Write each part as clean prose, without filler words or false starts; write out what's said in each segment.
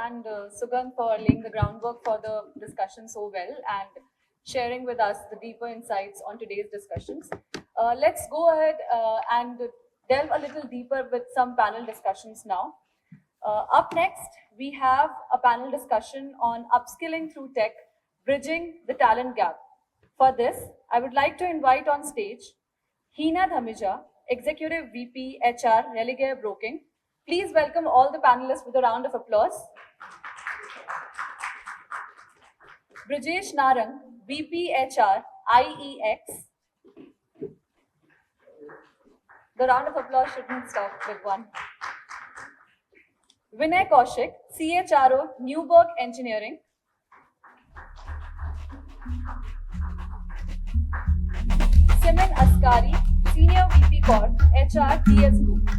and Sugan for laying the groundwork for the discussion so well and sharing with us the deeper insights on today's discussions. Let's go ahead and delve a little deeper with some panel discussions now. Up next, we have a panel discussion on upskilling through tech, bridging the talent gap. For this, I would like to invite on stage Hina Dhamija, Executive VP HR, Religare Broking. Please welcome all the panelists with a round of applause. Brijesh Narang, VP HR, IEX. The round of applause shouldn't stop with one. Vinay Kaushik, CHRO, Newberg Engineering. Simin Askari, Senior VP Corp, HR, DS Group.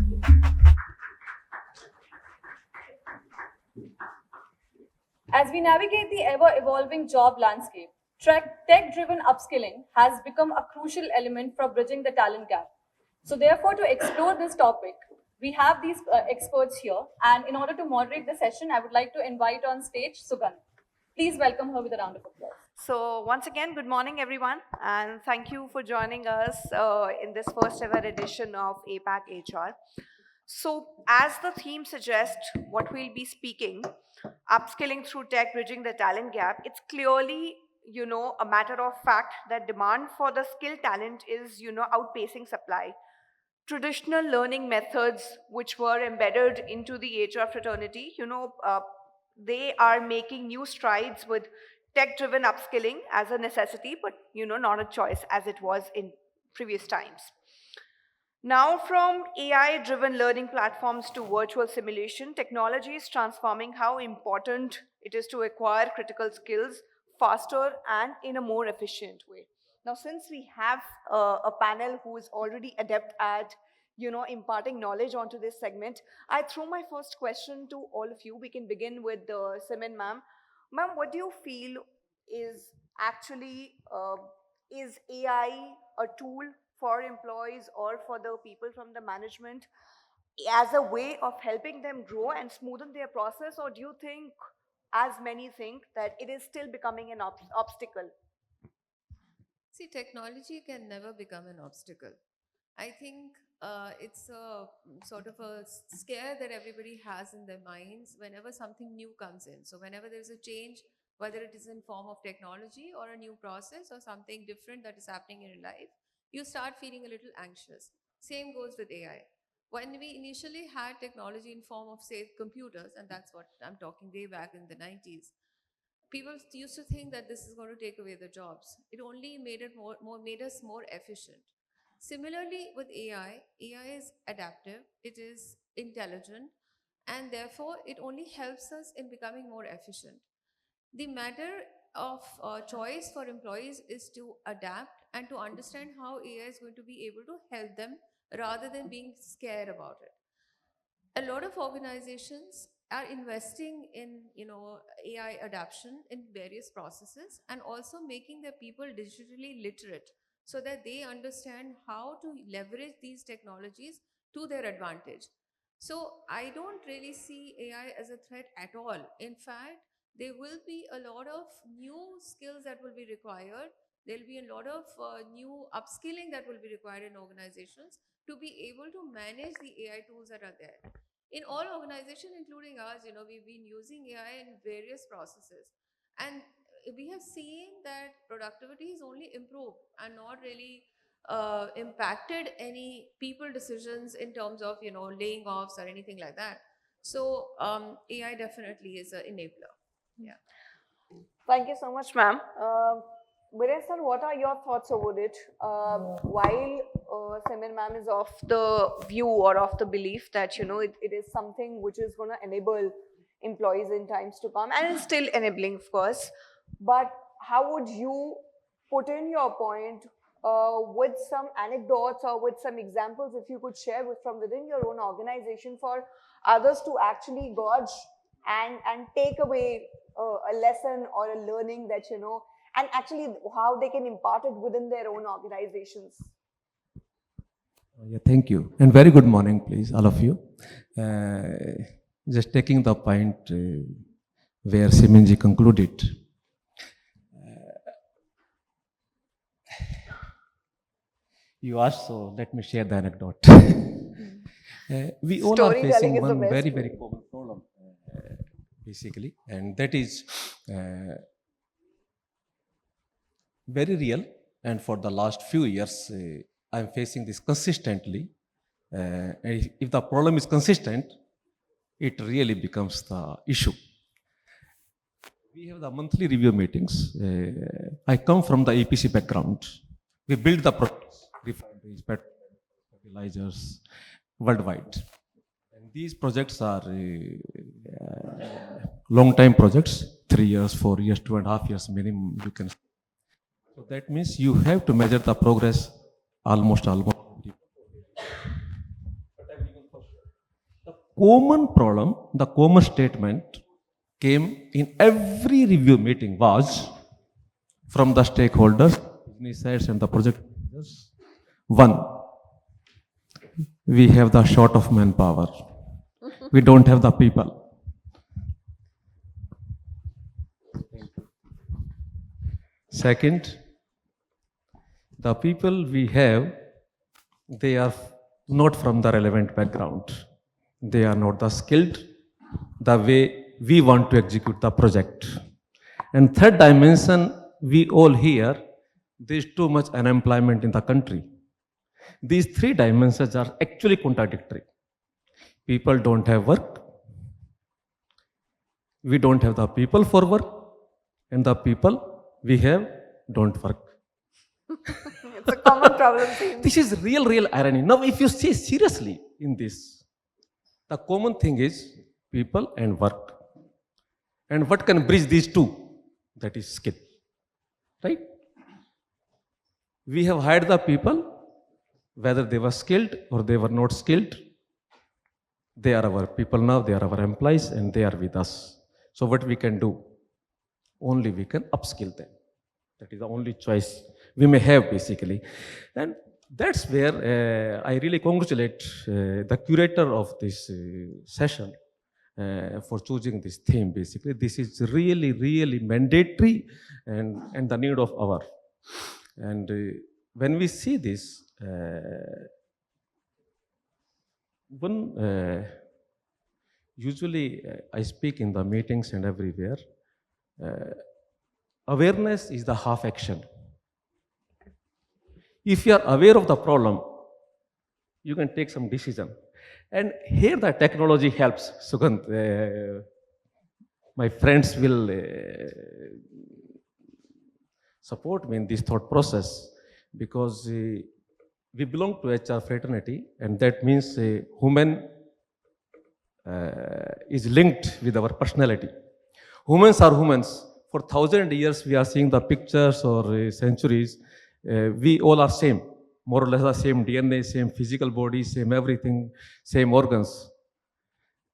As we navigate the ever-evolving job landscape, tech-driven upskilling has become a crucial element for bridging the talent gap. So therefore, to explore this topic, we have these experts here. And in order to moderate the session, I would like to invite on stage Sugan. Please welcome her with a round of applause. So once again, good morning, everyone. And thank you for joining us in this first ever edition of APAC HR. So as the theme suggests, what we'll be speaking, upskilling through tech, bridging the talent gap, it's clearly, a matter of fact that demand for the skilled talent is, outpacing supply. Traditional learning methods which were embedded into the HR fraternity, they are making new strides with tech-driven upskilling as a necessity, but, not a choice as it was in previous times. Now, from AI-driven learning platforms to virtual simulation, technology is transforming how important it is to acquire critical skills faster and in a more efficient way. Now, since we have a panel who is already adept at, imparting knowledge onto this segment, I throw my first question to all of you. We can begin with Simin ma'am. Ma'am, what do you feel is actually, is AI a tool for employees or for the people from the management as a way of helping them grow and smoothen their process, or do you think, as many think, that it is still becoming an obstacle? See, technology can never become an obstacle. I think it's a sort of a scare that everybody has in their minds whenever something new comes in. So whenever there's a change, whether it is in form of technology or a new process or something different that is happening in your life, you start feeling a little anxious. Same goes with AI. When we initially had technology in form of, say, computers, and that's what I'm talking way back in the 90s, people used to think that this is going to take away the jobs. It only made it made us more efficient. Similarly, with AI is adaptive, it is intelligent, and therefore it only helps us in becoming more efficient. The matter of choice for employees is to adapt and to understand how AI is going to be able to help them rather than being scared about it. A lot of organizations are investing in AI adoption in various processes and also making their people digitally literate so that they understand how to leverage these technologies to their advantage. So I don't really see AI as a threat at all. In fact, there will be a lot of new skills that will be required. There'll be a lot of new upskilling that will be required in organizations to be able to manage the AI tools that are there. In all organizations, including ours, we've been using AI in various processes. And we have seen that productivity is only improved and not really impacted any people decisions in terms of, laying offs or anything like that. So AI definitely is an enabler. Yeah. Thank you so much, ma'am. Viren sir, what are your thoughts over it? While Simin ma'am is of the view or of the belief that it is something which is going to enable employees in times to come, and it's still enabling, of course. But how would you put in your point with some anecdotes or with some examples, if you could share from within your own organization for others to actually gauge and take away a lesson or a learning that and actually how they can impart it within their own organizations? Yeah, thank you. And very good morning, please, all of you. just taking the point where Simenji concluded. You asked, so let me share the anecdote. We all are Storytelling facing is the one best very, way. very common problem, basically, and that is very real. And for the last few years, I'm facing this consistently. And if the problem is consistent, it really becomes the issue. We have the monthly review meetings. I come from the EPC background. We build the products, refineries, fertilizers worldwide. And these projects are long time projects, 3 years, 4 years, 2.5 years minimum you can. So that means you have to measure the progress almost. The common problem, the common statement came in every review meeting was from the stakeholders, business sides and the project managers. One, we have the short of manpower. We don't have the people. Second, the people we have, they are not from the relevant background. They are not the skilled the way we want to execute the project. And third dimension, we all hear there is too much unemployment in the country. These three dimensions are actually contradictory. People don't have work. We don't have the people for work. And the people we have don't work. It's a common problem. Seems. This is real irony. Now, if you see seriously in this, the common thing is people and work. And what can bridge these two? That is skill. Right? We have hired the people, whether they were skilled or they were not skilled. They are our people now, they are our employees, and they are with us. So what we can do? Only we can upskill them. That is the only choice we may have, basically. And that's where I really congratulate the curator of this session for choosing this theme, basically. This is really mandatory and the need of our. And when we see this, usually I speak in the meetings and everywhere. Awareness is the half action. If you are aware of the problem, you can take some decision. And here the technology helps. Sugandh, my friends will support me in this thought process because we belong to HR fraternity, and that means human is linked with our personality. Humans are humans. For 1,000 years, we are seeing the pictures or centuries. We all are same, more or less the same DNA, same physical body, same everything, same organs.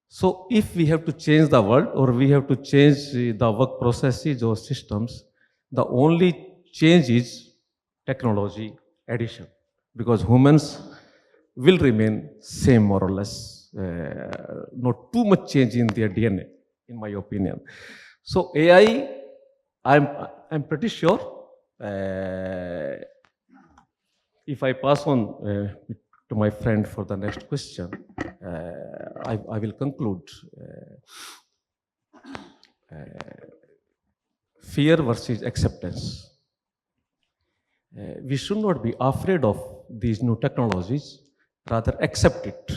So if we have to change the world or we have to change the work processes or systems, the only change is technology addition, because humans will remain same more or less, not too much change in their DNA, in my opinion. So AI, I'm pretty sure if I pass on to my friend for the next question, I will conclude. Fear versus acceptance. We should not be afraid of these new technologies, rather accept it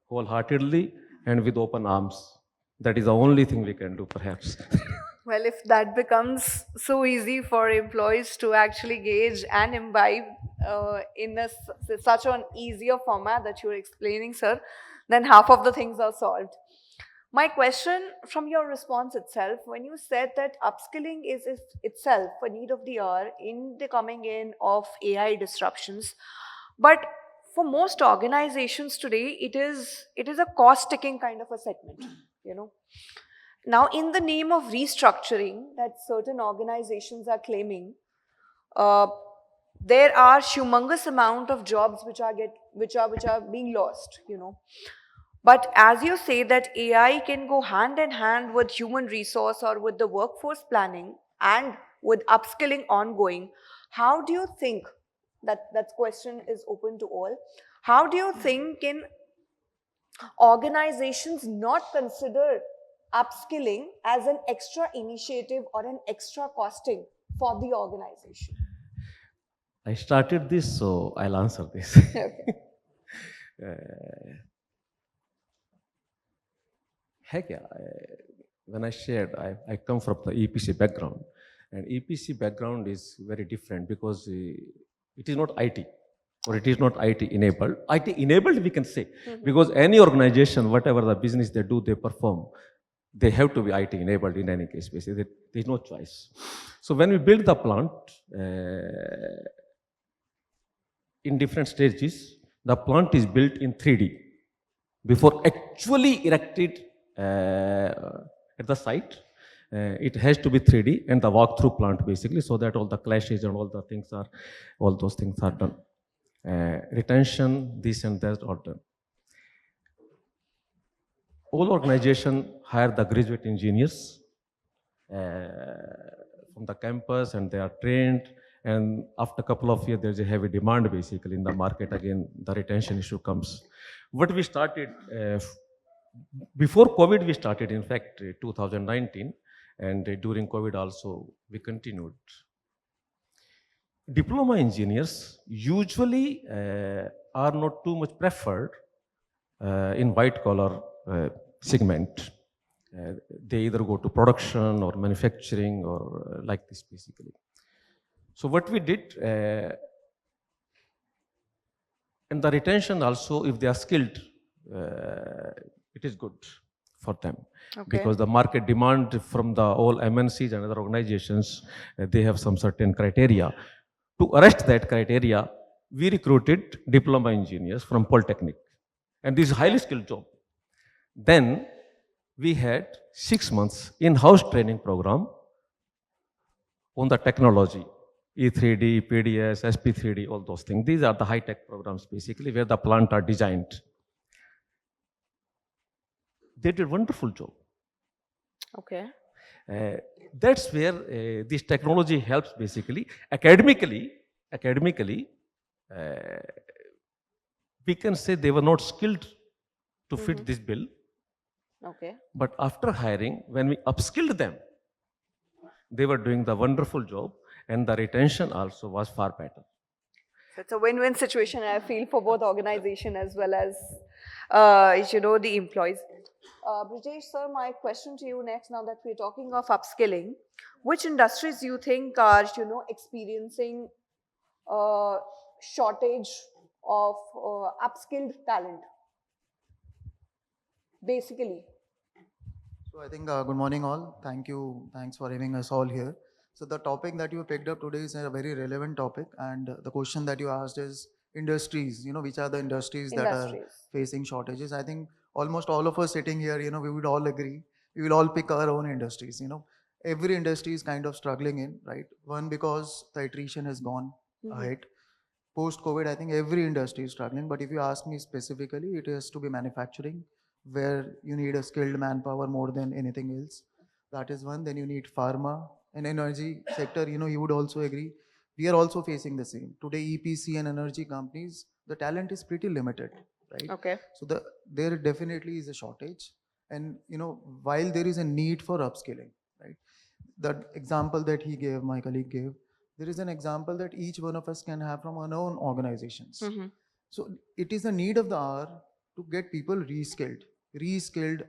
wholeheartedly and with open arms. That is the only thing we can do, perhaps. Well, if that becomes so easy for employees to actually gauge and imbibe in such an easier format that you're explaining, sir, then half of the things are solved. My question from your response itself, when you said that upskilling is itself a need of the hour in the coming in of AI disruptions, but for most organizations today, it is a cost-ticking kind of a segment, you know. Now, in the name of restructuring that certain organizations are claiming, there are humongous amount of jobs which are being lost, you know. But as you say that AI can go hand in hand with human resource or with the workforce planning and with upskilling ongoing, how do you think that question is open to all? How do you think can organizations not consider upskilling as an extra initiative or an extra costing for the organization? I started this, so I'll answer this. Okay. Heck yeah, when I shared, I come from the EPC background, and EPC background is very different because it is not IT, or it is not IT enabled. IT enabled, we can say, because any organization, whatever the business they do, they perform, they have to be IT enabled in any case. Basically, there's no choice. So when we build the plant, in different stages, the plant is built in 3D before actually erected at the site. It has to be 3D and the walk-through plant basically, so that all the clashes and all those things are done. Retention, this and that are done. All organizations hire the graduate engineers from the campus, and they are trained. And after a couple of years, there's a heavy demand basically in the market. Again, the retention issue comes. What we started before COVID, we started in fact 2019, and during COVID also we continued. Diploma engineers usually are not too much preferred in white collar segment. They either go to production or manufacturing or like this basically. So what we did, and the retention also, if they are skilled, it is good for them. Okay. Because the market demand from the all MNCs and other organizations, they have some certain criteria. To arrest that criteria, we recruited diploma engineers from Polytechnic, and this is a highly skilled job. Then we had 6 months in-house training program on the technology, E3D, PDS, SP3D, all those things. These are the high-tech programs basically where the plant are designed. They did a wonderful job. Okay. That's where this technology helps basically. Academically, we can say they were not skilled to fit this bill. Okay. But after hiring, when we upskilled them, they were doing the wonderful job, and the retention also was far better. So it's a win-win situation, I feel, for both organization as well as, the employees. Brijesh sir, my question to you next, now that we're talking of upskilling, which industries do you think are, experiencing shortage of upskilled talent? Basically. So I think good morning all. Thanks for having us all here. So the topic that you picked up today is a very relevant topic, and the question that you asked is industries. Which are the industries that are facing shortages? I think almost all of us sitting here, we would all agree. We will all pick our own industries. Every industry is kind of struggling in, right? One, because the attrition has gone ahead. Post-COVID, I think every industry is struggling. But if you ask me specifically, it has to be manufacturing, where you need a skilled manpower more than anything else. That is one. Then you need pharma and energy sector. You would also agree. We are also facing the same. Today, EPC and energy companies, the talent is pretty limited, right? Okay. So there definitely is a shortage. And, while there is a need for upskilling, right? The example that my colleague gave, there is an example that each one of us can have from our own organizations. So it is a need of the hour to get people reskilled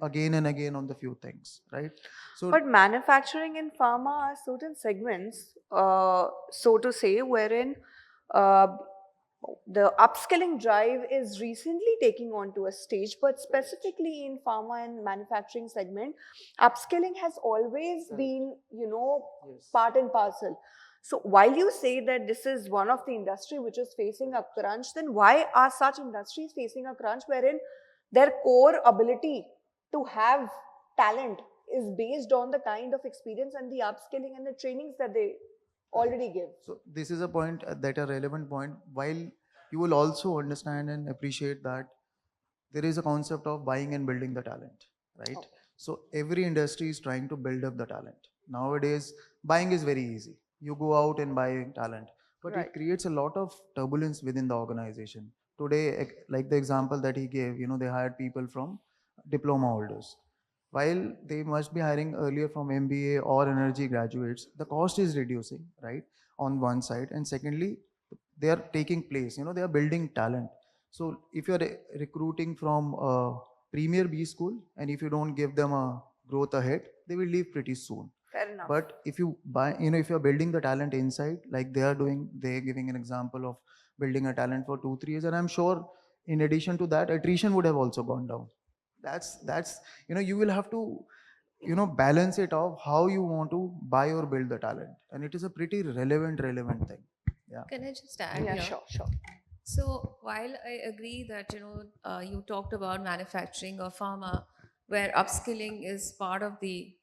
again and again on the few things, right? So, but manufacturing and pharma are certain segments, so to say, wherein the upskilling drive is recently taking on to a stage, but specifically in pharma and manufacturing segment, upskilling has always been, yes. part and parcel. So while you say that this is one of the industry which is facing a crunch, then why are such industries facing a crunch wherein their core ability to have talent is based on the kind of experience and the upskilling and the trainings that they already give? So this is a point, that a relevant point. While you will also understand and appreciate that there is a concept of buying and building the talent, right? Oh. So every industry is trying to build up the talent. Nowadays, buying is very easy. You go out and buy talent, but Right. it creates a lot of turbulence within the organization. Today, like the example that he gave, they hired people from diploma holders. While they must be hiring earlier from MBA or energy graduates, the cost is reducing, right? On one side, and secondly, they are taking place. They are building talent. So if you're recruiting from a premier B school, and if you don't give them a growth ahead, they will leave pretty soon. Fair enough. But if you buy, if you're building the talent inside, like they are doing, they're giving an example of building a talent for 2 3 years, and I'm sure in addition to that, attrition would have also gone down. That's you will have to balance it off how you want to buy or build the talent, and it is a pretty relevant thing. Yeah. Can I just add Yeah, here? sure, sure. So while I agree that you talked about manufacturing or pharma, where upskilling is part of the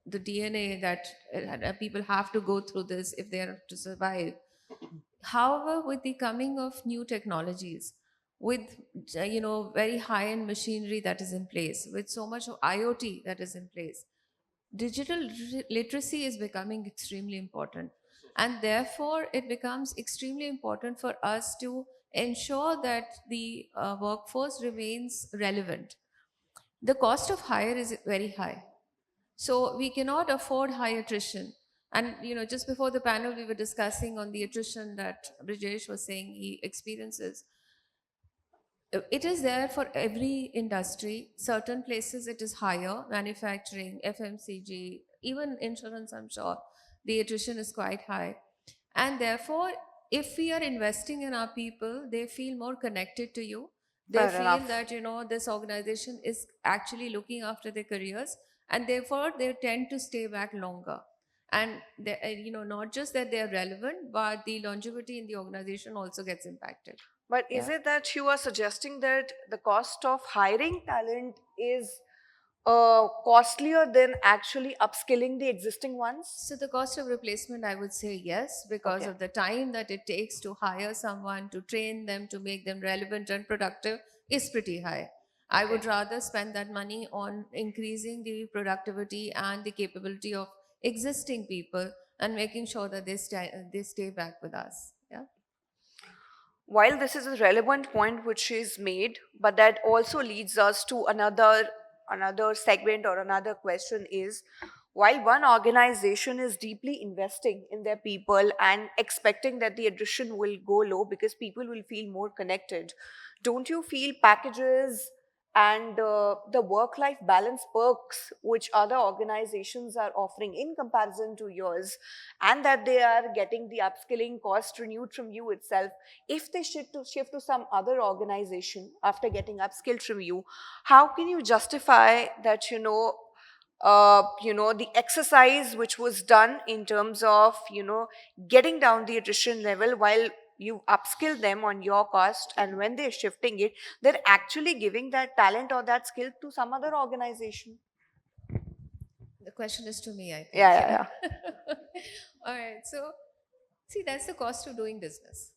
the DNA that people have to go through this if they are to survive. However, with the coming of new technologies, with very high-end machinery that is in place, with so much of IoT that is in place, digital literacy is becoming extremely important, and therefore it becomes extremely important for us to ensure that the workforce remains relevant. The cost of hire is very high, so we cannot afford high attrition. And just before the panel we were discussing on the attrition that Brijesh was saying he experiences. It is there for every industry. Certain places it is higher, manufacturing, FMCG, even insurance, I'm sure the attrition is quite high. And therefore, if we are investing in our people, they feel more connected to you. They Fair feel enough. that, this organization is actually looking after their careers, and therefore they tend to stay back longer. And, not just that they are relevant, but the longevity in the organization also gets impacted. But is Yeah. it that you are suggesting that the cost of hiring talent is costlier than actually upskilling the existing ones? So the cost of replacement, I would say yes, because Okay. of the time that it takes to hire someone, to train them, to make them relevant and productive is pretty high. I would Okay. rather spend that money on increasing the productivity and the capability of existing people and making sure that they stay back with us. Yeah. While this is a relevant point which is made, but that also leads us to another segment or another question is, while one organization is deeply investing in their people and expecting that the attrition will go low because people will feel more connected, don't you feel packages and the work life balance perks which other organizations are offering in comparison to yours, and that they are getting the upskilling cost renewed from you itself, if they shift to some other organization after getting upskilled from you, how can you justify that the exercise which was done in terms of getting down the attrition level while you upskill them on your cost, and when they're shifting it, they're actually giving that talent or that skill to some other organization? The question is to me, I think. Yeah. All right. So, see, that's the cost of doing business,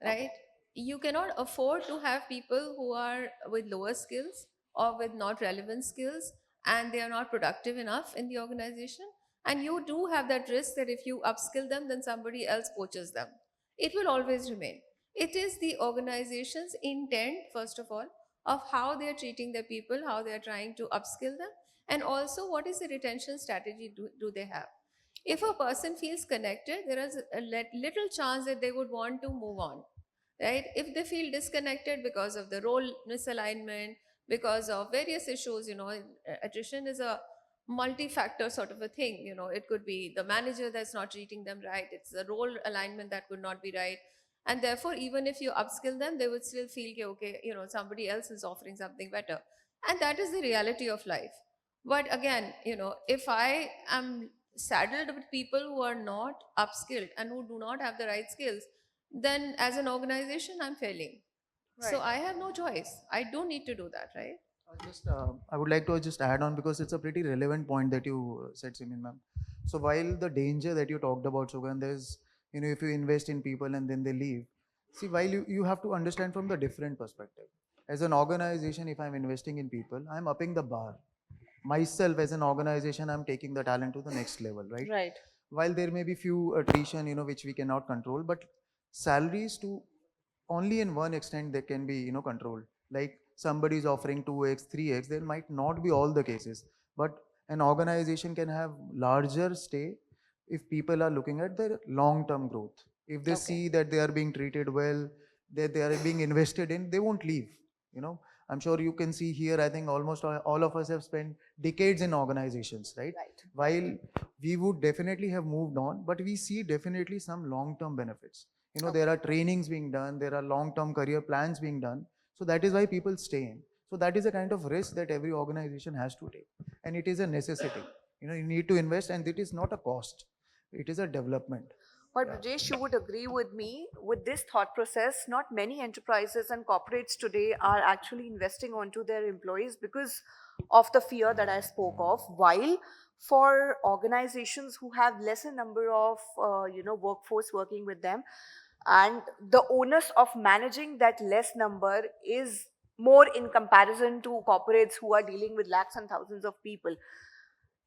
right? You cannot afford to have people who are with lower skills or with not relevant skills, and they are not productive enough in the organization. And you do have that risk that if you upskill them, then somebody else poaches them. It will always remain. It is the organization's intent, first of all, of how they are treating their people, how they are trying to upskill them, and also what is the retention strategy do they have. If a person feels connected, there is a little chance that they would want to move on, right? If they feel disconnected because of the role misalignment, because of various issues, attrition is a multi-factor sort of a thing. It could be the manager that's not treating them right, it's the role alignment that could not be right, and therefore even if you upskill them, they would still feel okay, somebody else is offering something better, and that is the reality of life. But again, if I am saddled with people who are not upskilled and who do not have the right skills, then as an organization I'm failing. So Right. I have no choice, I do need to do that, right? I would like to just add on, because it's a pretty relevant point that you said, Simin ma'am. So while the danger that you talked about, Sugan, there's, if you invest in people and then they leave, see, while you have to understand from the different perspective. as an organization, if I'm investing in people, I'm upping the bar. Myself as an organization, I'm taking the talent to the next level, right? Right. While there may be few attrition, which we cannot control, but salaries to only in one extent they can be, controlled. Like somebody is offering 2x, 3x, there might not be all the cases, but an organization can have larger stay if people are looking at their long-term growth. If they Okay. see that they are being treated well, that they are being invested in, they won't leave. I'm sure you can see here, I think almost all of us have spent decades in organizations, right? Right. While we would definitely have moved on, but we see definitely some long-term benefits. There are trainings being done, there are long-term career plans being done. So that is why people stay in. So that is a kind of risk that every organization has to take. And it is a necessity. You need to invest, and it is not a cost. It is a development. But Brajesh, you would agree with me with this thought process. Not many enterprises and corporates today are actually investing onto their employees because of the fear that I spoke of. While for organizations who have lesser number of workforce working with them, and the onus of managing that less number is more in comparison to corporates who are dealing with lakhs and thousands of people.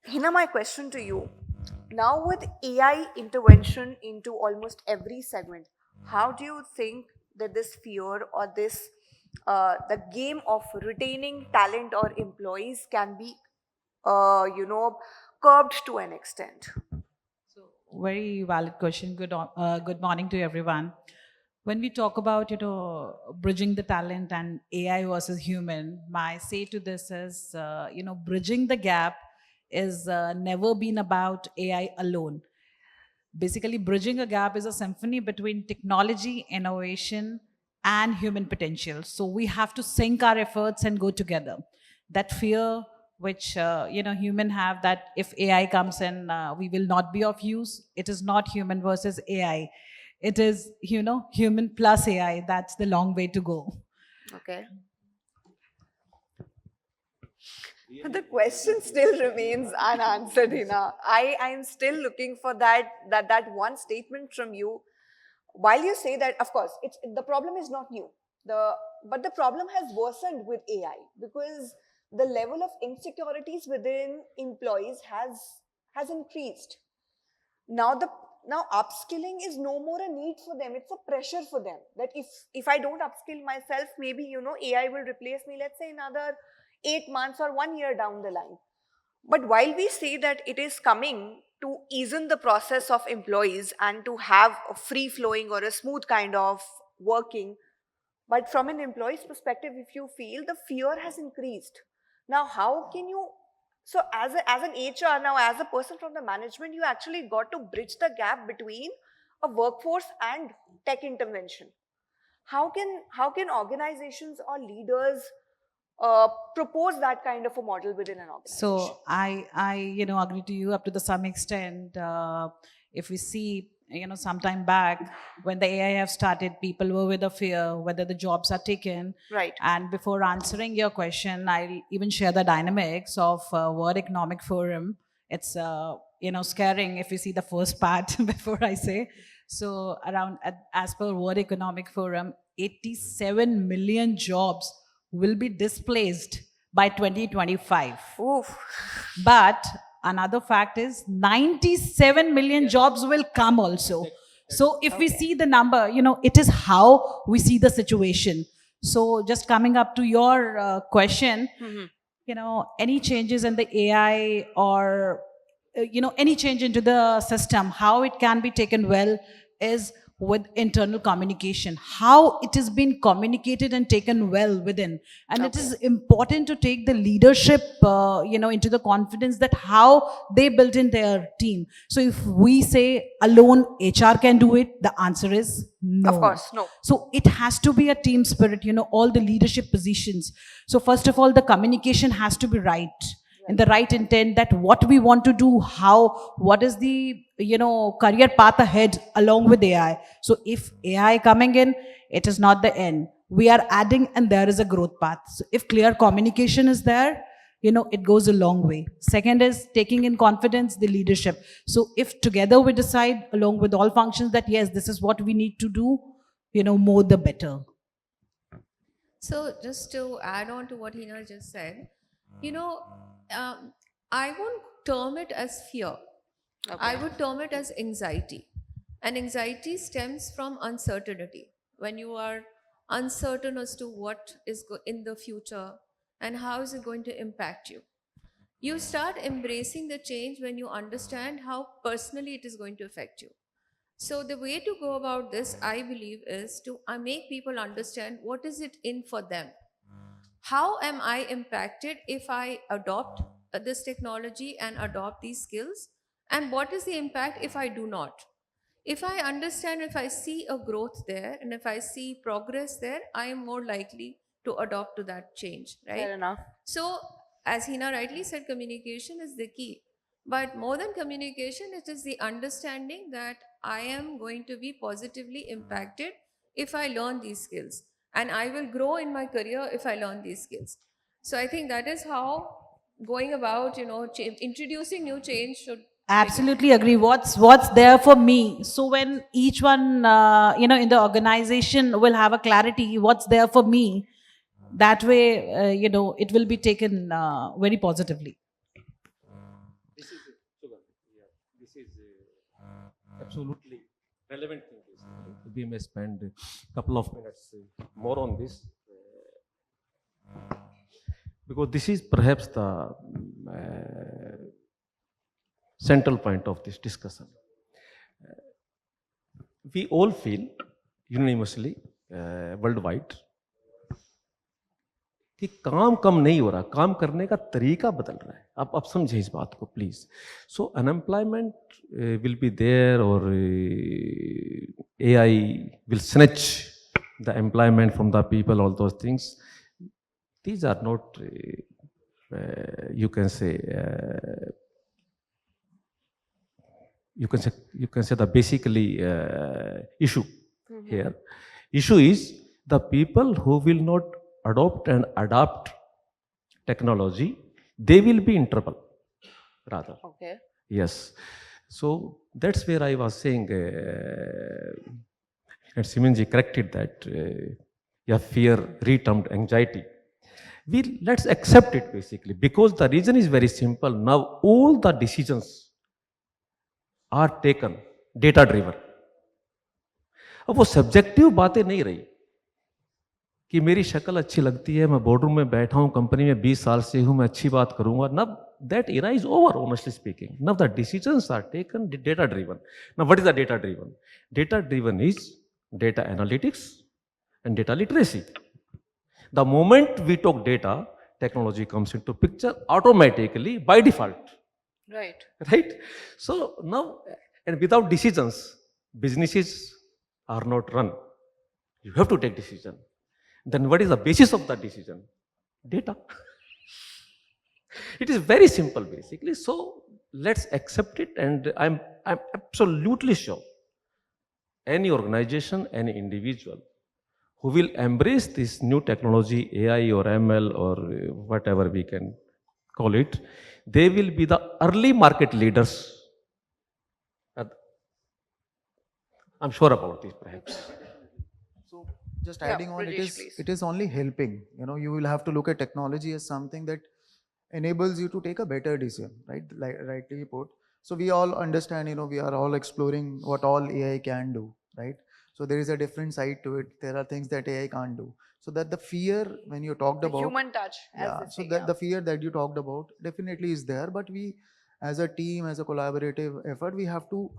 Hina, my question to you. Now, with AI intervention into almost every segment, how do you think that this fear or this the game of retaining talent or employees can be, curbed to an extent? So, very valid question. Good morning to everyone. When we talk about bridging the talent and AI versus human, my say to this is bridging the gap is never been about AI alone. Basically, bridging a gap is a symphony between technology, innovation, and human potential. So we have to sync our efforts and go together. That fear which human have, that if AI comes in, we will not be of use. It is not human versus AI. It is human plus AI. That's the long way to go. Okay. The question still remains unanswered, Hina. I am still looking for that one statement from you. While you say that, of course, the problem is not new. But the problem has worsened with AI because the level of insecurities within employees has increased. Now upskilling is no more a need for them, it's a pressure for them, that if I don't upskill myself, maybe AI will replace me, let's say another 8 months or 1 year down the line. But while we say that it is coming to ease in the process of employees and to have a free flowing or a smooth kind of working, but from an employee's perspective, if you feel the fear has increased, now how can you, so as an HR, now as a person from the management, you actually got to bridge the gap between a workforce and tech intervention. How can organizations or leaders propose that kind of a model within an organization? So I agree to you up to some extent. If we see, sometime back when the AI have started, people were with a fear whether the jobs are taken. Right. And before answering your question, I'll even share the dynamics of World Economic Forum. It's scaring if you see the first part before I say. So as per World Economic Forum, 87 million jobs will be displaced by 2025. Oof. But another fact is 97 million jobs will come also. So if we see the number, it is how we see the situation. So just coming up to your question, any changes in the AI or, any change into the system, how it can be taken well is with internal communication, how it has been communicated and taken well within. And it is important to take the leadership, into the confidence that how they built in their team. So if we say alone HR can do it, the answer is no. Of course, no. So it has to be a team spirit, all the leadership positions. So first of all, the communication has to be right. In the right intent, that what we want to do, what is the career path ahead along with AI. So if AI coming in, it is not the end. We are adding and there is a growth path. So if clear communication is there, it goes a long way. Second is taking in confidence the leadership. So if together we decide along with all functions that yes, this is what we need to do, more the better. So, just to add on to what Hina just said, you know, I won't term it as fear. I would term it as anxiety. And anxiety stems from uncertainty. When you are uncertain as to what is in the future and how is it going to impact you, you start embracing the change when you understand how personally it is going to affect you. So the way to go about this, I believe, is to make people understand what is it in for them. How am I impacted if I adopt this technology and adopt these skills? And what is the impact if I do not? If I understand, if I see a growth there and if I see progress there, I am more likely to adopt to that change, right? Fair enough. So, as Hina rightly said, communication is the key. But more than communication, it is the understanding that I am going to be positively impacted if I learn these skills. And I will grow in my career if I learn these skills. So I think that is how going about, introducing new change should. Absolutely agree. What's there for me? So when each one, in the organization will have a clarity, what's there for me? That way, it will be taken very positively. This is sugar. Yeah, this is absolutely relevant thing. We may spend a couple of minutes more on this because this is perhaps the central point of this discussion. We all feel unanimously worldwide कि काम कम नहीं हो रहा, काम करने का तरीका बदल रहा है. आप समझे इस बात को please. So unemployment will be there और AI will snatch the employment from the people, all those things. These are not, you can say the basically issue here. Issue is the people who will not adopt and adapt technology, they will be in trouble rather. Okay. Yes. So that's where I was saying, and Simanji corrected that, fear retermed anxiety. Let's accept it basically, because the reason is very simple. Now all the decisions are taken data driven. अब वो subjective बातें नहीं रही कि मेरी शक्ल अच्छी लगती है, मैं बोर्डरूम में बैठा हूं, कंपनी में 20 साल से हूं, मैं अच्छी बात करूंगा. Now that era is over, honestly speaking. Now the decisions are taken data driven. Now what is the data driven? Data driven is data analytics and data literacy. The moment we talk data, technology comes into picture automatically by default. Right. Right? So now, and without decisions, businesses are not run. You have to take decision. Then what is the basis of that decision? Data. It is very simple basically. So let's accept it, and I'm absolutely sure any organization, any individual who will embrace this new technology, AI or ML or whatever we can call it, they will be the early market leaders. I'm sure about this perhaps. So just adding on, it is only helping. You will have to look at technology as something that enables you to take a better decision, right? Like rightly put. So we all understand, we are all exploring what all AI can do, right? So there is a different side to it. There are things that AI can't do. So that the fear when you talked The about human touch. so that the fear that you talked about definitely is there, but we as a team, as a collaborative effort, we have to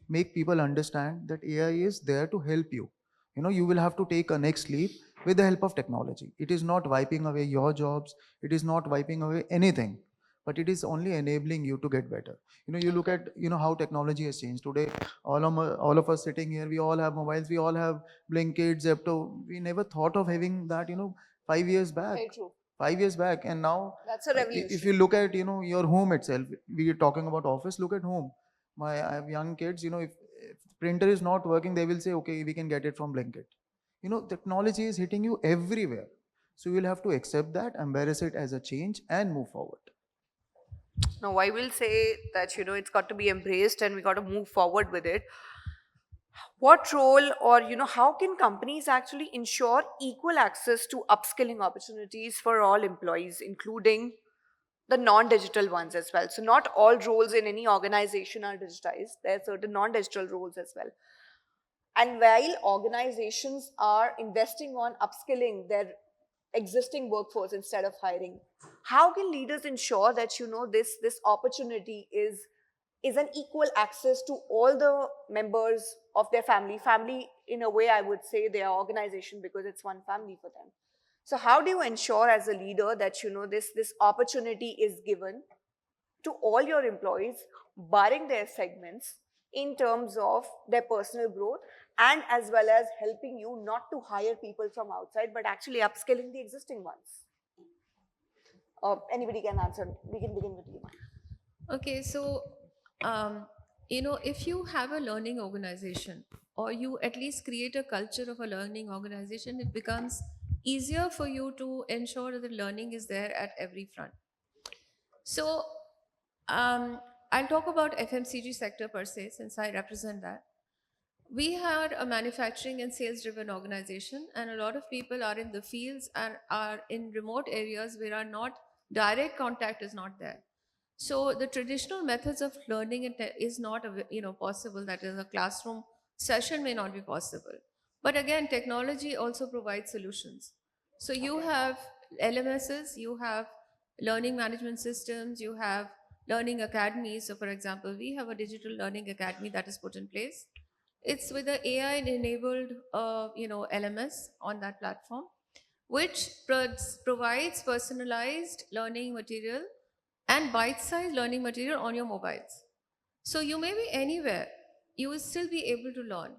make people understand that AI is there to help you. You will have to take a next leap with the help of technology. It is not wiping away your jobs, it is not wiping away anything, but it is only enabling you to get better. You look at how technology has changed today. All of us sitting here, we all have mobiles, we all have Blinkit, Zepto. We never thought of having that 5 years back. Very true. 5 years back, and now That's a revolution. if you look at your home itself, we are talking about office, look at home. I have young kids, if printer is not working, they will say, okay, we can get it from Blinkit. Technology is hitting you everywhere, so you will have to accept that, embrace it as a change, and move forward. No, I will say that it's got to be embraced and we got to move forward with it. what role, or how can companies actually ensure equal access to upskilling opportunities for all employees, including the non-digital ones as well? So not all roles in any organization are digitized. There are certain non-digital roles as well. And while organizations are investing on upskilling their existing workforce instead of hiring, how can leaders ensure that this opportunity is an equal access to all the members of their family in a way? I would say their organization, because it's one family for them. So how do you ensure as a leader that this opportunity is given to all your employees, barring their segments, in terms of their personal growth, and as well as helping you not to hire people from outside, but actually upskilling the existing ones? Anybody can answer. We can begin with you. Okay, so if you have a learning organization, or you at least create a culture of a learning organization, it becomes easier for you to ensure that the learning is there at every front. So I'll talk about FMCG sector per se, since I represent that. We are a manufacturing and sales driven organization, and a lot of people are in the fields and are in remote areas where are not direct contact is not there. So the traditional methods of learning is not possible. That is, a classroom session may not be possible. But again, technology also provides solutions. So you have LMSs, you have learning management systems, you have learning academies. So for example, we have a digital learning academy that is put in place. It's with the AI enabled LMS on that platform, which provides personalized learning material and bite-sized learning material on your mobiles. So you may be anywhere, you will still be able to learn.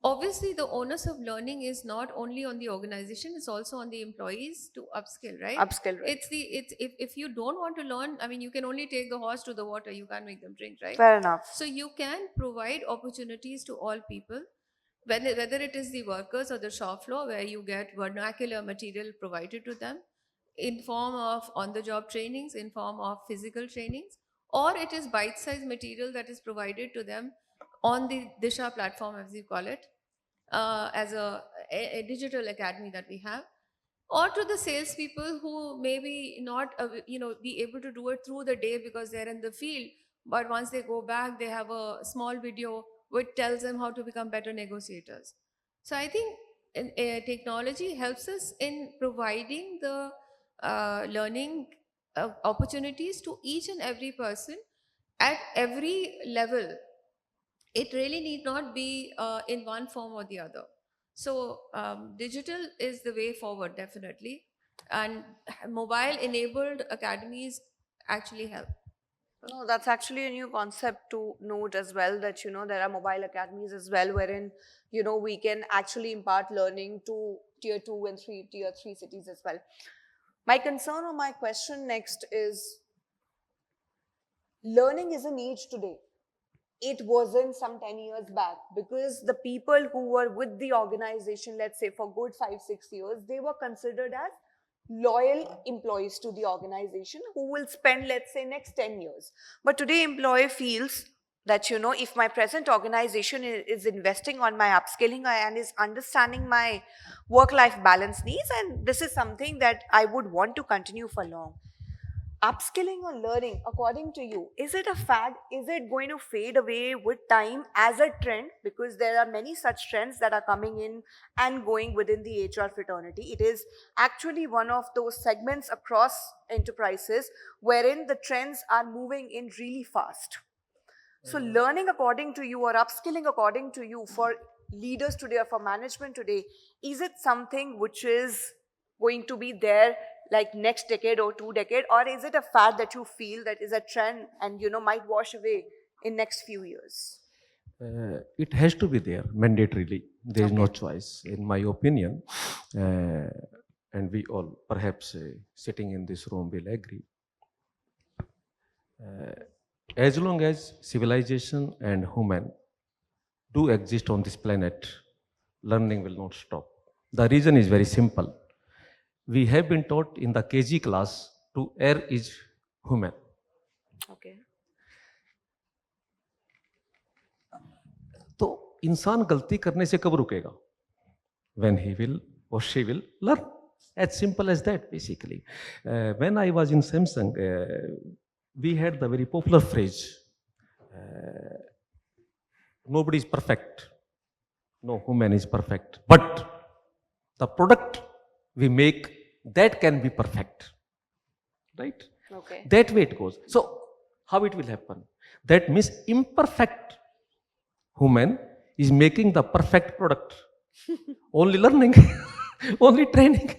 Obviously, the onus of learning is not only on the organization, it's also on the employees to upskill, right? Upskill, right. If you don't want to learn, I mean, you can only take the horse to the water, you can't make them drink, right? Fair enough. So you can provide opportunities to all people, whether it is the workers or the shop floor, where you get vernacular material provided to them in form of on-the-job trainings, in form of physical trainings, or it is bite-sized material that is provided to them on the Disha platform, as we call it, as a digital academy that we have, or to the salespeople who maybe not be able to do it through the day because they're in the field, but once they go back, they have a small video which tells them how to become better negotiators. So I think technology helps us in providing the learning opportunities to each and every person at every level. It really need not be in one form or the other. So digital is the way forward, definitely, and mobile enabled academies actually help. No, that's actually a new concept to note as well, that there are mobile academies as well, wherein we can actually impart learning to tier 2 and tier 3 cities as well. My concern or my question next is, learning is a need today. It wasn't some 10 years back, because the people who were with the organization, let's say for good 5-6 years, they were considered as loyal employees to the organization who will spend, let's say, next 10 years. But today employer feels that, if my present organization is investing on my upskilling and is understanding my work-life balance needs, and this is something that I would want to continue for long. Upskilling or learning, according to you, is it a fad? Is it going to fade away with time as a trend? Because there are many such trends that are coming in and going within the HR fraternity. It is actually one of those segments across enterprises wherein the trends are moving in really fast. So learning according to you, or upskilling according to you, for leaders today or for management today, is it something which is going to be there like next decade or 2 decades, or is it a fad that you feel that is a trend and might wash away in next few years? It has to be there mandatorily. There is no choice, in my opinion. And we all, perhaps sitting in this room, will agree. As long as civilization and human do exist on this planet, learning will not stop. The reason is very simple. We have been taught in the KG class to err is human. Okay. तो इंसान गलती करने से कब रुकेगा? When he will or she will learn. As simple as that, basically. When I was in Samsung, we had the very popular phrase, nobody is perfect. No human is perfect. But the product we make, that can be perfect. Right? Okay. That way it goes. So, how it will happen? That means imperfect human is making the perfect product. Only learning, only training.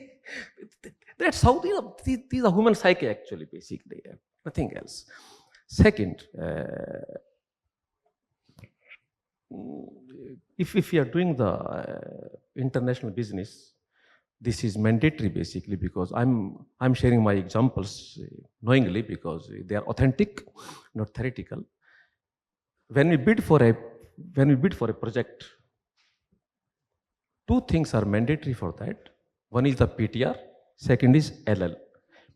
That's how these are human psyche actually, basically, nothing else. Second, if you are doing the international business, this is mandatory basically because I'm sharing my examples knowingly because they are authentic, not theoretical. When we bid for a project, two things are mandatory for that. One is the PTR, second is LL.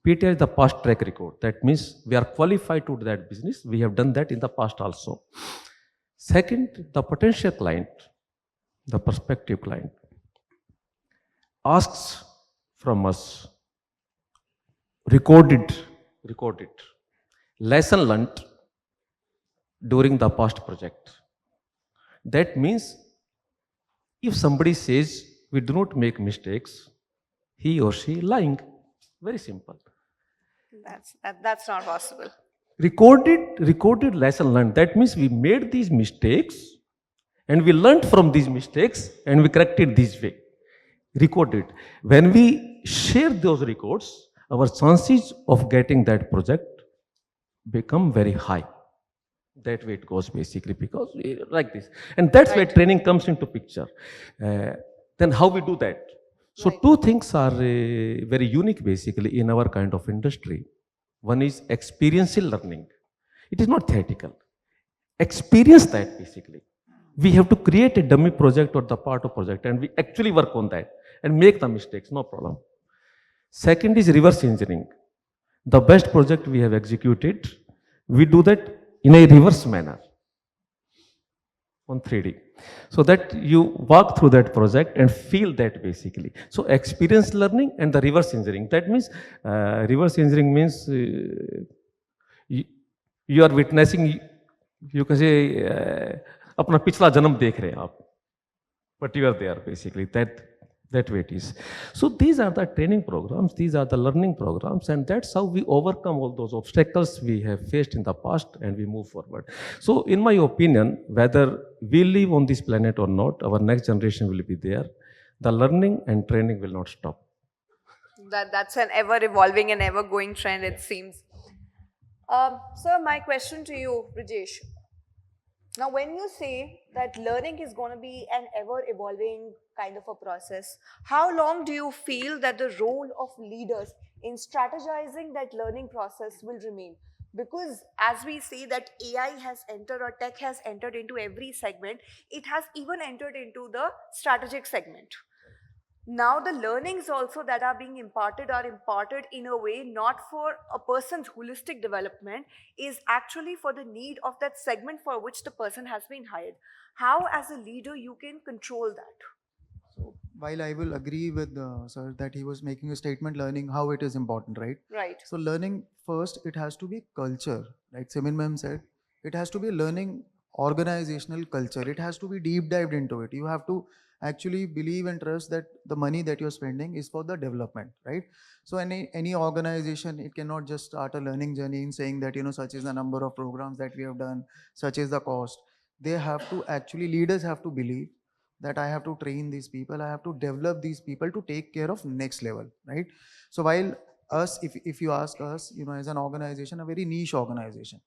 PTR is the past track record. That means we are qualified to do that business. We have done that in the past also. Second, the potential client, the prospective client, asks from us recorded lesson learnt during the past project. That means if somebody says we do not make mistakes, he or she lying. Very simple. That's not possible. Recorded lesson learned. That means we made these mistakes and we learned from these mistakes and we corrected this way. Recorded. When we share those records, our chances of getting that project become very high. That way it goes basically because like this. And that's where training comes into picture. Then how we do that? So two things are very unique basically in our kind of industry. One is experiential learning. It is not theoretical. Experience that basically. We have to create a dummy project or the part of project and we actually work on that and make the mistakes, no problem. Second is reverse engineering. The best project we have executed, we do that in a reverse manner on 3D. So that you walk through that project and feel that basically. So experience learning and the reverse engineering. That means, reverse engineering means you are witnessing, you can say, अपना पिछला जन्म देख रहे हैं आप, but you are there basically. That way it is. So these are the training programs, these are the learning programs, and that's how we overcome all those obstacles we have faced in the past and we move forward. So in my opinion, whether we live on this planet or not, our next generation will be there. The learning and training will not stop. That's an ever-evolving and ever-going trend, it seems. Sir, my question to you, Brijesh. Now, when you say that learning is going to be an ever-evolving kind of a process, how long do you feel that the role of leaders in strategizing that learning process will remain? Because as we see that AI has entered or tech has entered into every segment, it has even entered into the strategic segment. Now the learnings also that are being imparted are imparted in a way not for a person's holistic development, is actually for the need of that segment for which the person has been hired. How as a leader you can control that? So while I will agree with sir that he was making a statement learning how it is important, right? Right. So learning first, it has to be culture, like Simin ma'am said, it has to be learning organizational culture. It has to be deep dived into it. You have to actually believe and trust that the money that you're spending is for the development, right? So any organization, it cannot just start a learning journey in saying that, you know, such is the number of programs that we have done, such is the cost. They have to actually, leaders have to believe that I have to train these people, I have to develop these people to take care of next level, right? So while us, if you ask us, you know, as an organization, a very niche organization,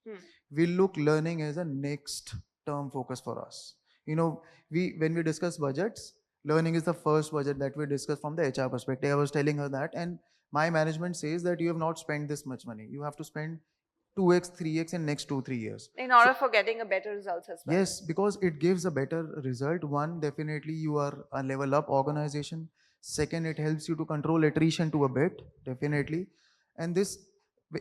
we look learning as a next term focus for us. You know, when we discuss budgets, learning is the first budget that we discuss from the HR perspective. I was telling her that, and my management says that you have not spent this much money. You have to spend 2x, 3x in next 2-3 years. In order for getting a better results as well. Yes, because it gives a better result. One, definitely you are a level up organization. Second, it helps you to control attrition to a bit, definitely. And this,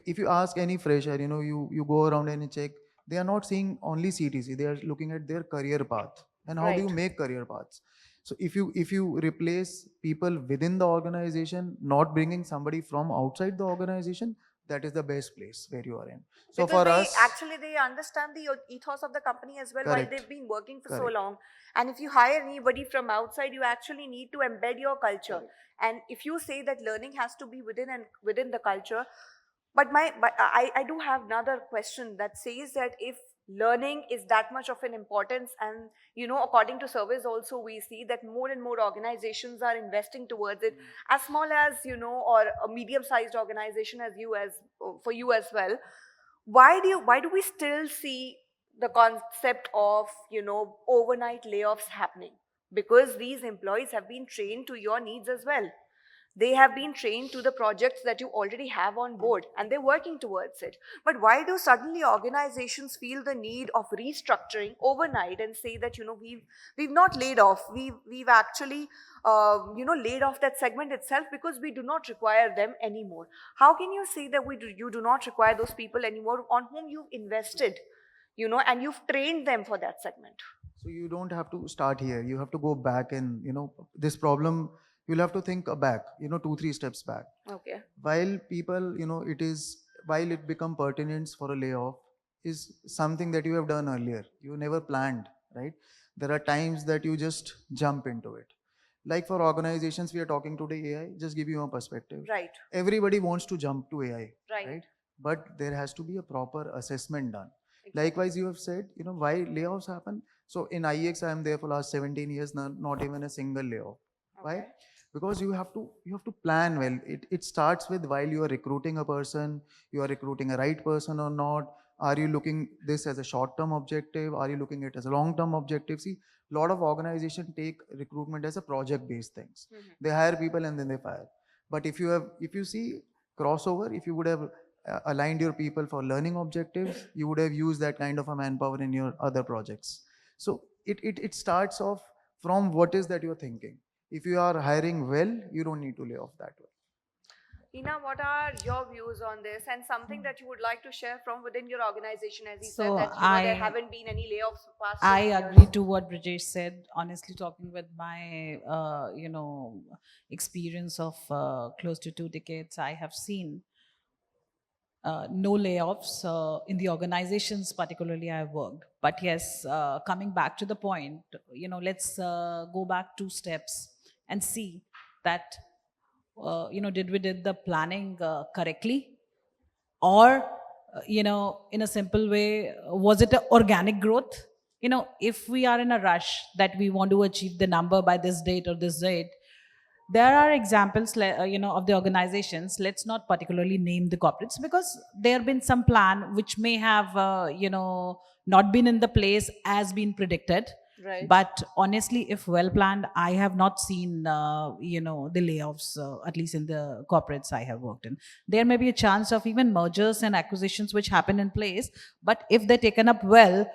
if you ask any fresher, you know, you go around and you check, they are not seeing only CTC, they are looking at their career path, and how do you Right. make career paths. So if you replace people within the organization, not bringing somebody from outside the organization, that is the best place where you are in. So Because for they us, actually they understand the ethos of the company as well while correct, they've been working for so correct, long. And if you hire anybody from outside, you actually need to embed your culture. correct. And if you say that learning has to be within and within the culture, but I do have another question that says that if learning is that much of an importance, and according to surveys also we see that more and more organizations are investing towards it, as small as or a medium sized organization as you as for you as well. Why do we still see the concept of overnight layoffs happening? Because these employees have been trained to your needs as well. They have been trained to the projects that you already have on board and they're working towards it. But why do suddenly organizations feel the need of restructuring overnight and say that we've not laid off, we've actually laid off that segment itself because we do not require them anymore? How can you say that you do not require those people anymore on whom you've invested, and you've trained them for that segment? So you don't have to start here. You have to go back, and this problem, you'll have to think back, 2-3 steps back. Okay. While people, while it become pertinence for a layoff is something that you have done earlier. You never planned, right? There are times that you just jump into it. Like for organizations, we are talking today AI, just give you a perspective. Right. Everybody wants to jump to AI, Right. right? But there has to be a proper assessment done. Exactly. Likewise, you have said, why layoffs happen. So in IEX, I am there for last 17 years, not even a single layoff. Why? Okay. Because you have to plan well. It starts with while you are recruiting a person, you are recruiting a right person or not. Are you looking this as a short-term objective? Are you looking at it as a long-term objective? See, a lot of organizations take recruitment as a project-based things. They hire people and then they fire. But if you see crossover, if you would have aligned your people for learning objectives, you would have used that kind of a manpower in your other projects. So it starts off from what is that you're thinking. If you are hiring well, you don't need to lay off that way. Ina, what are your views on this, and something that you would like to share from within your organization? As you said So that there I- haven't been any layoffs for past I 7 years. agree to what Brijesh said. Honestly, talking with my, experience of close to 2 decades, I have seen no layoffs in the organizations, particularly I worked. But yes, coming back to the point, let's go back 2 steps and see that, did we did the planning correctly? Or, in a simple way, was it an organic growth? If we are in a rush that we want to achieve the number by this date or this date, there are examples of the organizations. Let's not particularly name the corporates, because there have been some plan which may have not been in the place as been predicted. Right. But honestly, if well planned, I have not seen the layoffs, at least in the corporates I have worked in. There may be a chance of even mergers and acquisitions which happen in place, but if they're taken up well,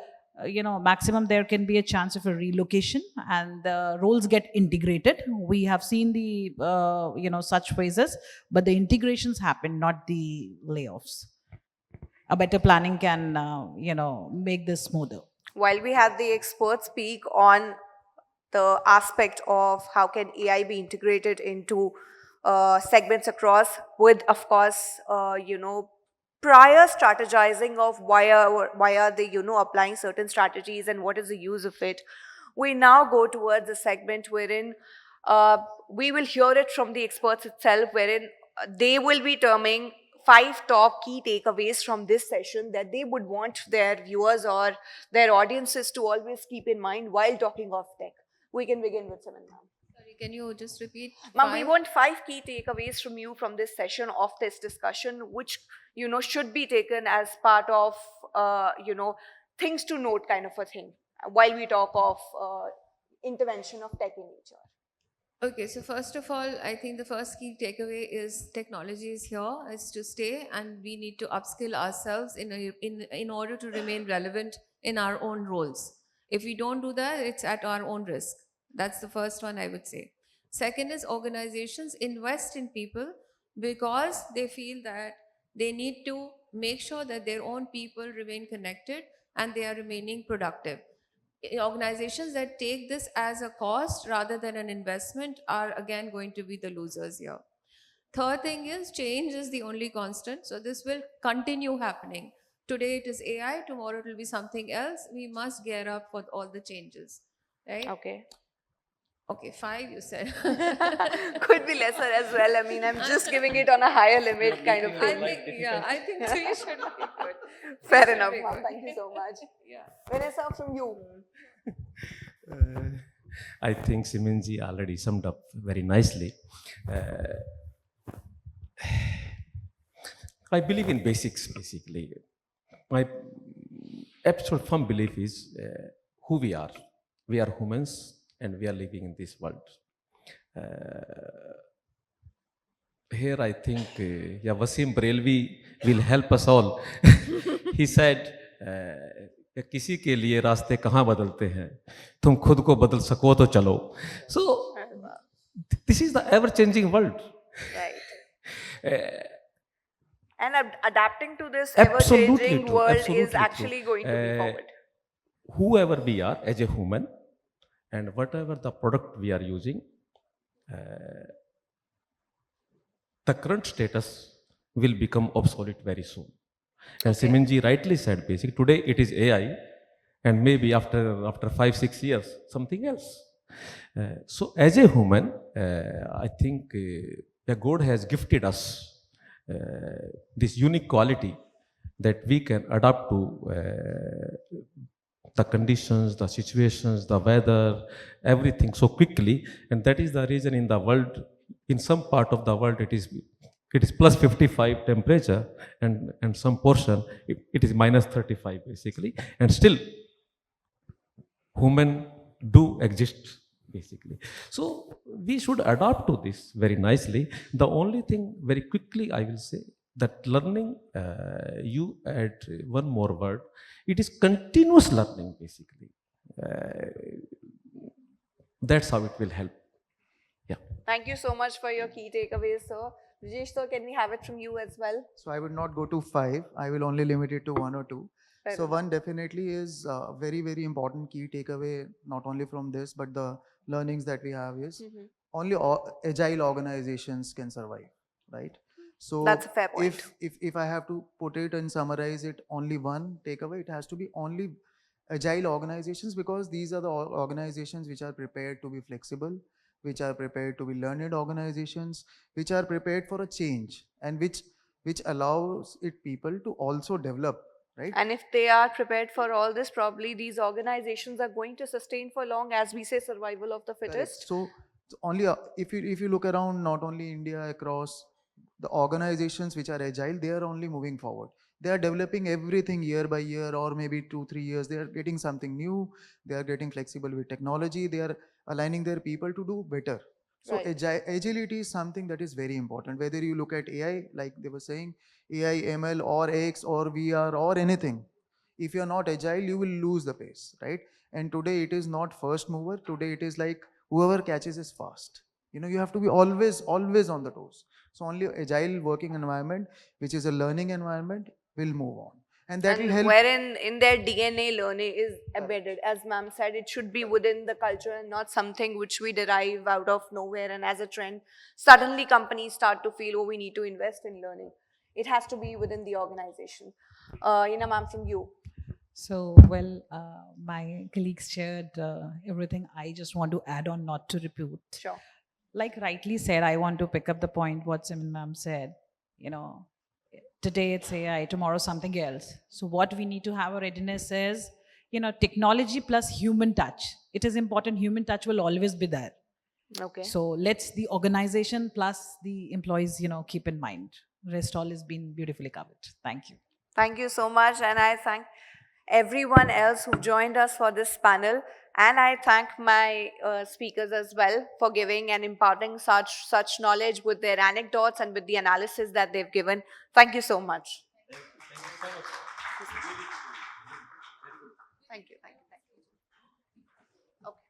maximum there can be a chance of a relocation and the roles get integrated. We have seen the such phases, but the integrations happen, not the layoffs. A better planning can make this smoother. While we had the experts speak on the aspect of how can AI be integrated into segments across, with of course prior strategizing of why are they applying certain strategies and what is the use of it, we now go towards a segment wherein we will hear it from the experts itself, wherein they will be terming 5 top key takeaways from this session that they would want their viewers or their audiences to always keep in mind while talking of tech. We can begin with Simon, ma'am. Sorry, can you just repeat? Ma'am, we 5? want 5 key takeaways from you from this session of this discussion, which should be taken as part of things to note kind of a thing while we talk of intervention of tech in HR. Okay, so first of all, I think the first key takeaway is technology is here, it's to stay, and we need to upskill ourselves in order to remain relevant in our own roles. If we don't do that, it's at our own risk. That's the first one I would say. Second is organizations invest in people because they feel that they need to make sure that their own people remain connected and they are remaining productive. organizations that take this as a cost rather than an investment are again going to be the losers here. Third thing is change is the only constant. So this will continue happening. Today it is AI, tomorrow it will be something else. We must gear up for all the changes. Right? Okay. Okay, 5 you said. Could be lesser as well. I mean, I'm just giving it on a higher limit kind of I thing. think, yeah, I think 3 should be good. Fair should enough, be ma'am. good. Thank you so much. Yeah. Vanessa, from you. I think Simanji already summed up very nicely. I believe in basics, basically. My absolute firm belief is who we are. We are humans and we are living in this world. Here, I think Wasim Barelvi will help us all. He said, किसी के लिए रास्ते कहाँ बदलते हैं तुम खुद को बदल सको तो चलो. So this is the ever changing world. Right. And adapting to this Absolutely ever-changing true, world absolutely is actually true. going to be forward. Whoever we are as a human and whatever the product we are using, the current status will become obsolete very soon. And Simanji rightly said, basically, today it is AI, and maybe after 5-6 years, something else. So, as a human, I think God has gifted us this unique quality that we can adapt to the conditions, the situations, the weather, everything so quickly, and that is the reason in the world, in some part of the world, it is plus 55 temperature, and some portion it is minus 35 basically, and still human do exist basically. So we should adapt to this very nicely. The only thing very quickly I will say that learning, you add one more word, it is continuous learning basically. That's how it will help. Yeah. Thank you so much for your key takeaways, sir. Rajesh, sir, can we have it from you as well? So I would not go to 5. I will only limit it to 1 or 2. Fair So enough. one definitely is very, very important key takeaway, not only from this, but the learnings that we have is only agile organizations can survive, right? So That's a fair point. if I have to put it and summarize it, only one takeaway, it has to be only agile organizations, because these are the organizations which are prepared to be flexible, which are prepared to be learned organizations, which are prepared for a change, and which allows it people to also develop, right? And if they are prepared for all this, probably these organizations are going to sustain for long, as we say, survival of the Correct. fittest. So only if you look around, not only India, across the organizations which are agile, they are only moving forward. They are developing everything year by year, or maybe 2-3 years. They are getting something new. They are getting flexible with technology. They are aligning their people to do better. So Right. agility is something that is very important. Whether you look at AI, like they were saying, AI, ML, or X, or VR, or anything, if you are not agile, you will lose the pace, right? And today it is not first mover. Today it is like whoever catches is fast. You have to be always on the toes. So only agile working environment, which is a learning environment, will move on, and that will And help. wherein in their DNA learning is embedded. As ma'am said, it should be within the culture and not something which we derive out of nowhere. And as a trend, suddenly companies start to feel, oh, we need to invest in learning. It has to be within the organization. Ina ma'am, from you. So, well, my colleagues shared everything. I just want to add on, not to repeat. Sure. Like rightly said, I want to pick up the point what Simon ma'am said. Today it's AI, tomorrow something else. So what we need to have a readiness is, technology plus human touch. It is important. Human touch will always be there. Okay. So let's the organization plus the employees, keep in mind. Rest all has been beautifully covered. Thank you. Thank you so much, and I thank everyone else who joined us for this panel, and I thank my speakers as well for giving and imparting such knowledge with their anecdotes and with the analysis that they've given. Thank you so much. Thank you. Okay.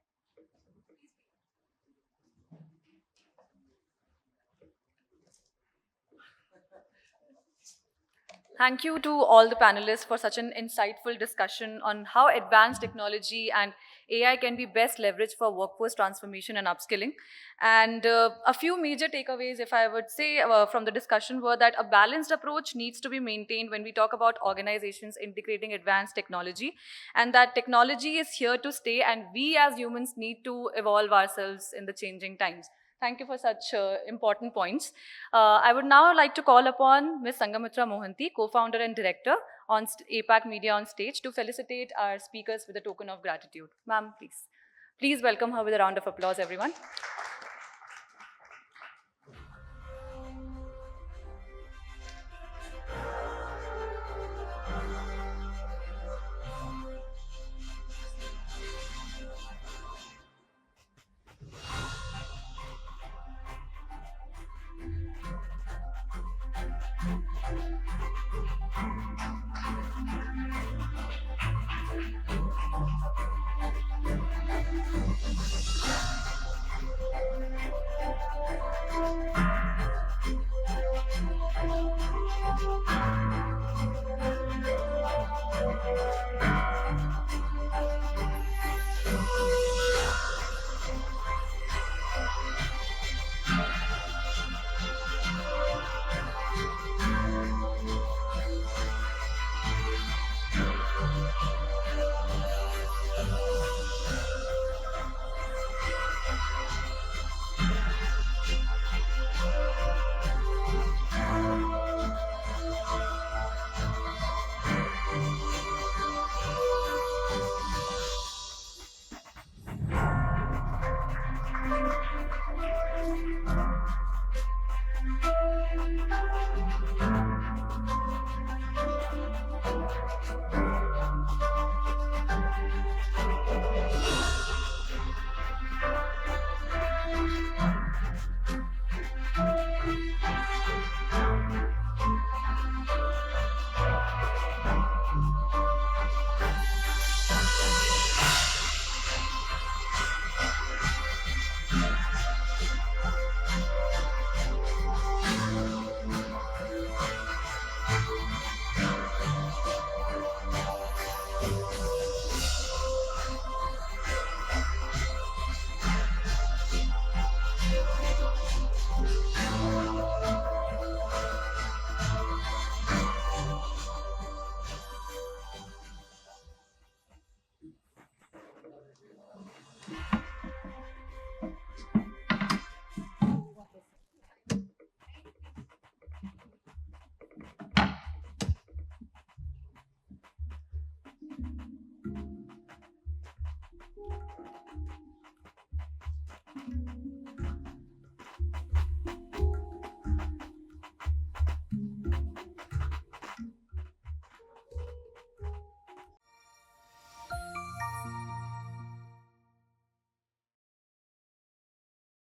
Thank you to all the panelists for such an insightful discussion on how advanced technology and AI can be best leveraged for workforce transformation and upskilling. And a few major takeaways, if I would say, from the discussion were that a balanced approach needs to be maintained when we talk about organizations integrating advanced technology, and that technology is here to stay, and we as humans need to evolve ourselves in the changing times. Thank you for such important points. I would now like to call upon Ms. Sangamitra Mohanty, co-founder and director on APAC Media on stage, to felicitate our speakers with a token of gratitude. Ma'am, please. Please welcome her with a round of applause, everyone.